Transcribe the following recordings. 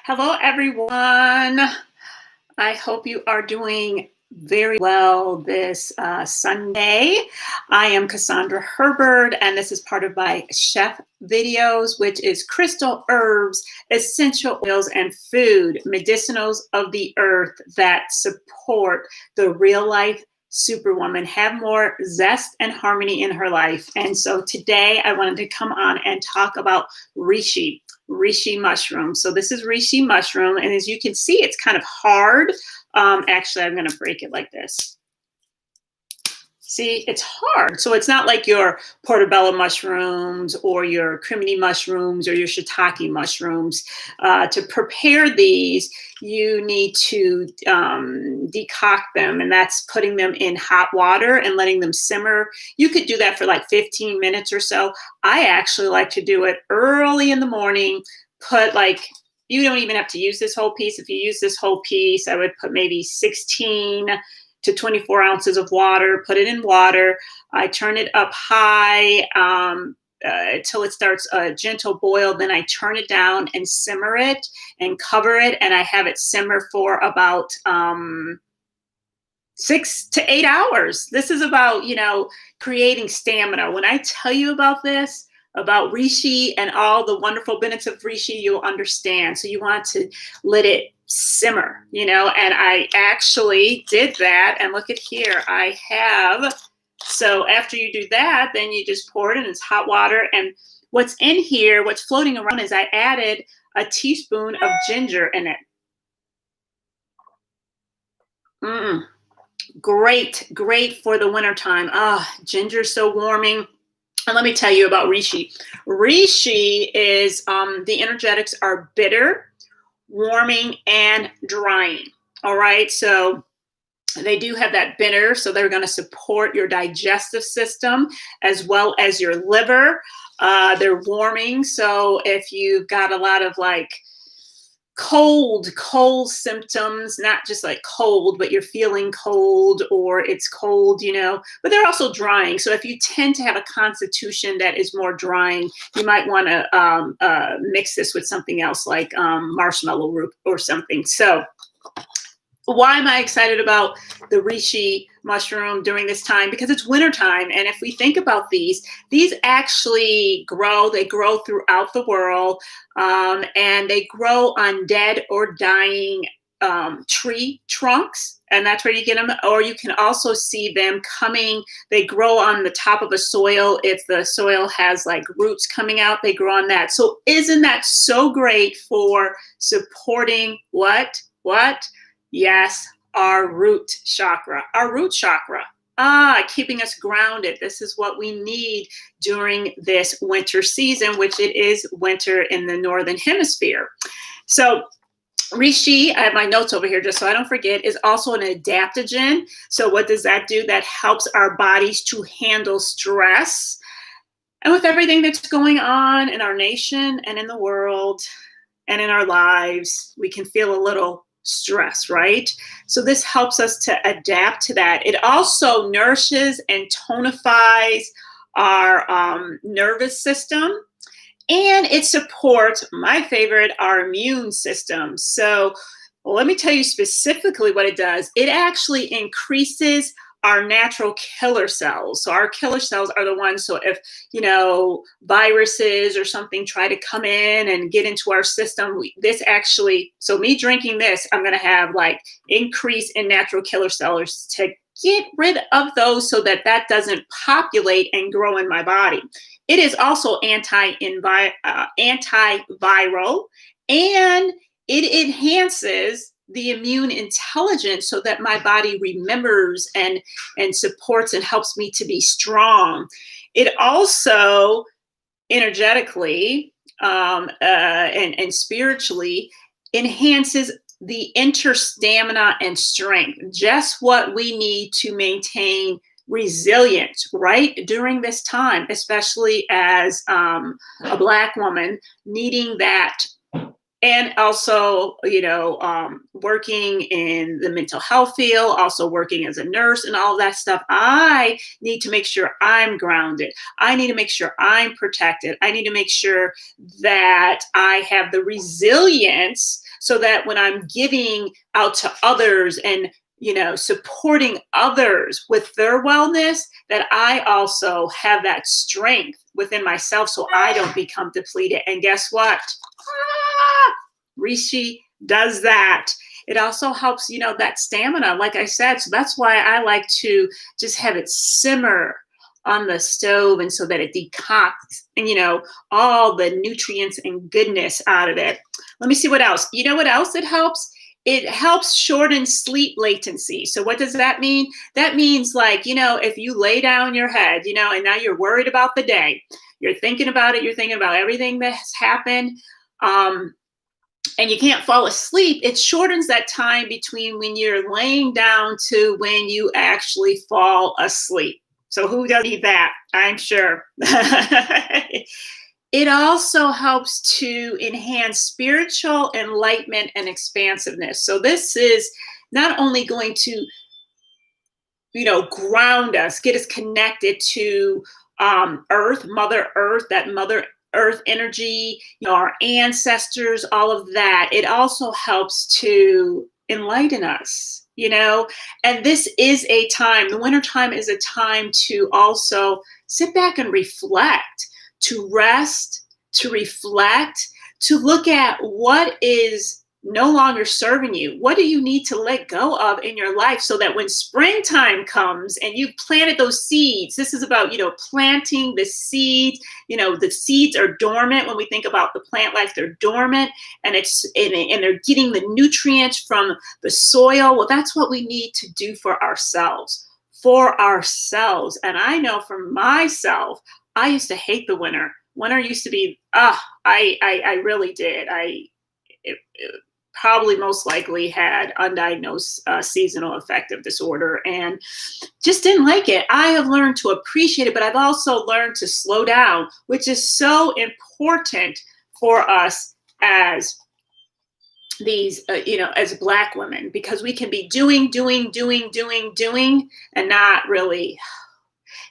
Hello, everyone. I hope you are doing very well this Sunday. I am Cassandra Herbert, and this is part of my chef videos, which is crystal herbs, essential oils, and food, medicinals of the earth that support the real life superwoman, have more zest and harmony in her life. And so today I wanted to come on and talk about reishi mushroom. So this is reishi mushroom, and as you can see, it's kind of hard. Actually, I'm going to break it like this. See, it's hard. So it's not like your portobello mushrooms or your crimini mushrooms or your shiitake mushrooms. To prepare these, you need to decoct them, and that's putting them in hot water and letting them simmer. You could do that for like 15 minutes or so. I actually like to do it early in the morning. You don't even have to use this whole piece. If you use this whole piece, I would put maybe 16 to 24 ounces of water, put it in water. I turn it up high until it starts a gentle boil. Then I turn it down and simmer it and cover it. And I have it simmer for about 6 to 8 hours. This is about, creating stamina. When I tell you about this, about reishi and all the wonderful benefits of reishi, you'll understand. So you want to let it simmer, and I actually did that. And look at here, so after you do that, then you just pour it in. It's hot water. And what's in here, what's floating around, is I added a teaspoon of ginger in it. Great for the wintertime. Ginger's so warming. And let me tell you about reishi. Reishi is, the energetics are bitter, warming, and drying. All right. So they do have that bitter. So they're going to support your digestive system as well as your liver. They're warming. So if you've got a lot of cold symptoms, not just like cold, but you're feeling cold or it's cold, but they're also drying. So if you tend to have a constitution that is more drying, you might want to mix this with something else like marshmallow root or something. So why am I excited about the reishi mushroom during this time? Because it's wintertime. And if we think about these actually grow. They grow throughout the world. And they grow on dead or dying tree trunks. And that's where you get them. Or you can also see them coming. They grow on the top of a soil. If the soil has roots coming out, they grow on that. So isn't that so great for supporting what? Yes, our root chakra. Keeping us grounded. This is what we need during this winter season, which it is winter in the Northern Hemisphere. So reishi, I have my notes over here just so I don't forget, is also an adaptogen. So what does that do? That helps our bodies to handle stress. And with everything that's going on in our nation and in the world and in our lives, we can feel a little stress, right? So this helps us to adapt to that. It also nourishes and tonifies our nervous system, and it supports, my favorite, our immune system. So let me tell you specifically what it does. It actually increases our natural killer cells. So our killer cells are the ones, so if, viruses or something try to come in and get into our system, so me drinking this, I'm going to have increase in natural killer cells to get rid of those so that doesn't populate and grow in my body. It is also antiviral, and it enhances the immune intelligence so that my body remembers and supports and helps me to be strong. It also energetically and spiritually enhances the inner stamina and strength, just what we need to maintain resilience right during this time, especially as a Black woman needing that and also, working in the mental health field, also working as a nurse and all that stuff, I need to make sure I'm grounded. I need to make sure I'm protected. I need to make sure that I have the resilience so that when I'm giving out to others and supporting others with their wellness, that I also have that strength within myself so I don't become depleted. And guess what? Reishi does that. It also helps, that stamina, like I said. So that's why I like to just have it simmer on the stove, and so that it decocts and, all the nutrients and goodness out of it. Let me see what else. You know what else it helps? It helps shorten sleep latency. So what does that mean? That means, like, if you lay down your head, and now you're worried about the day, you're thinking about it, you're thinking about everything that has happened. And you can't fall asleep, it shortens that time between when you're laying down to when you actually fall asleep. So who doesn't need that? I'm sure. It also helps to enhance spiritual enlightenment and expansiveness. So this is not only going to, ground us, get us connected to Earth, Mother Earth, that Mother Earth energy, our ancestors, all of that. It also helps to enlighten us, and this is a time, the winter time is a time to also sit back and reflect, to rest, to reflect, to look at what is no longer serving you. What do you need to let go of in your life so that when springtime comes and you've planted those seeds, this is about, planting the seeds. The seeds are dormant. When we think about the plant life, they're dormant, and and they're getting the nutrients from the soil. Well, that's what we need to do for ourselves. And I know for myself, I used to hate the winter. Winter used to be, I really did. It probably most likely had undiagnosed seasonal affective disorder and just didn't like it. I have learned to appreciate it, but I've also learned to slow down, which is so important for us as these, as Black women, because we can be doing, and not really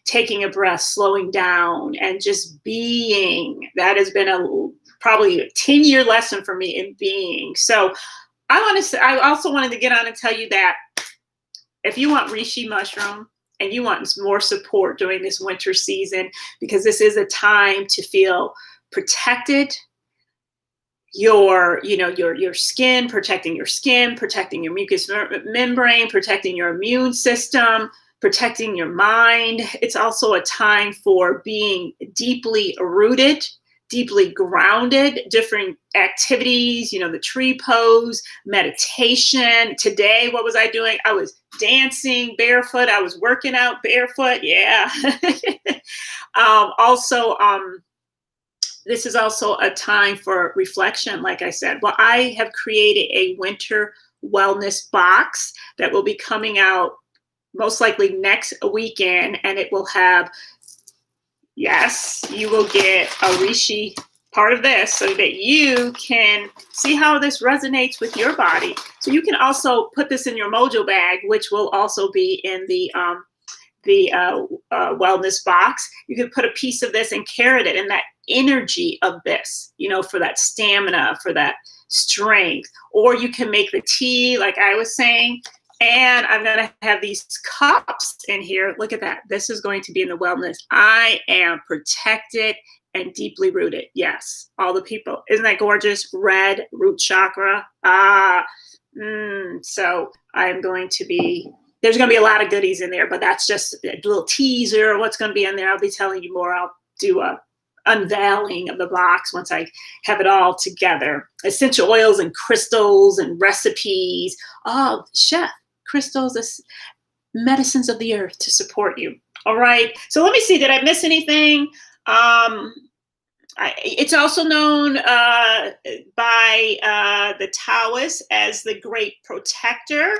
taking a breath, slowing down, and just being. That has been probably a 10-year lesson for me in being. So I also wanted to get on and tell you that if you want reishi mushroom and you want more support during this winter season, because this is a time to feel protected, your skin, protecting your mucous membrane, protecting your immune system, protecting your mind. It's also a time for being deeply rooted, deeply grounded, different activities, the tree pose, meditation. Today, what was I doing? I was dancing barefoot. I was working out barefoot. Yeah. This is also a time for reflection, like I said. Well, I have created a winter wellness box that will be coming out most likely next weekend, and it will have, yes, you will get a reishi part of this so that you can see how this resonates with your body. So you can also put this in your mojo bag, which will also be in the wellness box. You can put a piece of this and carry it, and that energy of this, for that stamina, for that strength. Or you can make the tea, like I was saying. And I'm going to have these cups in here. Look at that. This is going to be in the wellness. I am protected and deeply rooted. Yes, all the people. Isn't that gorgeous? Red root chakra. So I'm going to be, there's going to be a lot of goodies in there, but that's just a little teaser of what's going to be in there. I'll be telling you more. I'll do a unveiling of the box once I have it all together. Essential oils and crystals and recipes. Oh, chef. Crystals, medicines of the earth to support you. All right. So let me see. Did I miss anything? It's also known by the Taoists as the Great Protector,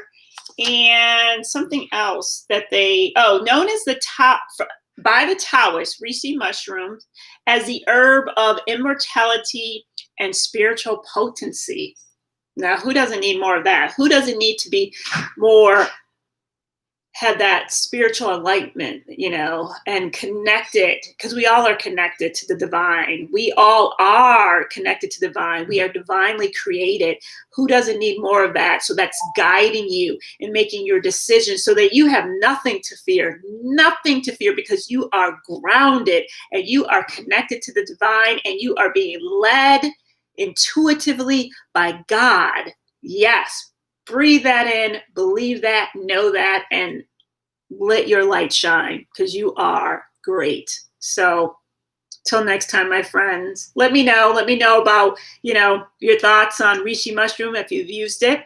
and something else that known as the top. by the Taoists, reishi mushrooms, as the herb of immortality and spiritual potency. Now, who doesn't need more of that? Who doesn't need to be more, have that spiritual enlightenment, and connected, because we all are connected to the divine. We all are connected to the divine. We are divinely created. Who doesn't need more of that? So that's guiding you and making your decisions so that you have nothing to fear, because you are grounded and you are connected to the divine and you are being led intuitively by God. Yes. Breathe that in, believe that, know that, and let your light shine, because you are great. So till next time, my friends, let me know about, your thoughts on reishi mushroom, if you've used it,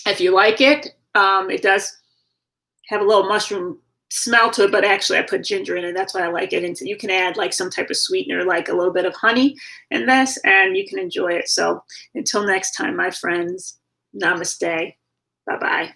if you like it. It does have a little mushroom smell to it, but actually I put ginger in it. That's why I like it. And so you can add like some type of sweetener, like a little bit of honey in this, and you can enjoy it. So until next time, my friends, namaste. Bye-bye.